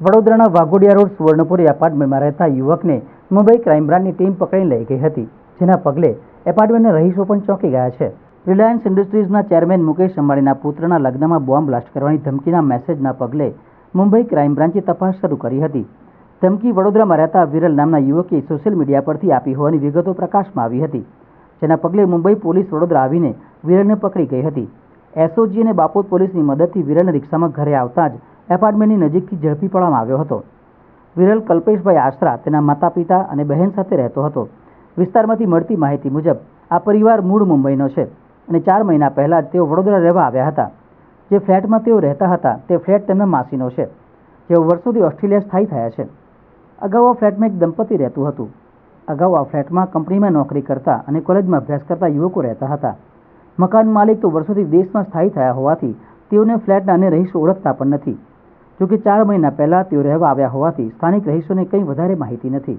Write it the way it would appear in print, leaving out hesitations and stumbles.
વડોદરાના વાઘોડિયા રોડ સુવર્ણપુરી એપાર્ટમેન્ટમાં રહેતા યુવકને મુંબઈ ક્રાઇમ બ્રાન્ચની ટીમ પકડી લઈ ગઈ હતી, જેના પગલે એપાર્ટમેન્ટના રહીશો પણ ચોંકી ગયા છે. રિલાયન્સ ઇન્ડસ્ટ્રીઝના ચેરમેન મુકેશ અંબાણીના પુત્રના લગ્નમાં બોમ્બ બ્લાસ્ટ કરવાની ધમકીના મેસેજના પગલે મુંબઈ ક્રાઇમ બ્રાન્ચે તપાસ શરૂ કરી હતી. ધમકી વડોદરામાં રહેતા વિરલ નામના યુવકે સોશિયલ મીડિયા પરથી આપી હોવાની વિગતો પ્રકાશમાં આવી હતી, જેના પગલે મુંબઈ પોલીસ વડોદરા આવીને વિરલને પકડી ગઈ હતી. એસઓજી અને બાપોદ પોલીસની મદદથી વિરલને રિક્ષામાં ઘરે આવતા જ એપાર્ટમેન્ટની નજીકથી ઝડપી પાડવામાં આવ્યો હતો. વિરલ કલ્પેશભાઈ આશરા તેના માતા પિતા અને બહેન સાથે રહેતો હતો. વિસ્તારમાંથી મળતી માહિતી મુજબ આ પરિવાર મૂળ મુંબઈનો છે અને 4 મહિના પહેલા જ તેઓ વડોદરા રહેવા આવ્યા હતા. જે ફ્લેટમાં તેઓ રહેતા હતા તે ફ્લેટ તેમના માસીનો છે, જેઓ વર્ષોથી ઓસ્ટ્રેલિયા સ્થાયી થયા છે. અગાઉ આ ફ્લેટમાં એક દંપતી રહેતું હતું. અગાઉ આ ફ્લેટમાં કંપનીમાં નોકરી કરતા અને કોલેજમાં અભ્યાસ કરતા યુવકો રહેતા હતા. મકાન માલિક તો વર્ષોથી દેશમાં સ્થાયી થયા હોવાથી તેઓને ફ્લેટના અન્ય રહીશો ઓળખતા પણ નથી. જોકે 4 મહિના પહેલા તેઓ રહેવા આવ્યા હોવાથી સ્થાનિક રહીશોને કંઈ વધારે માહિતી નથી.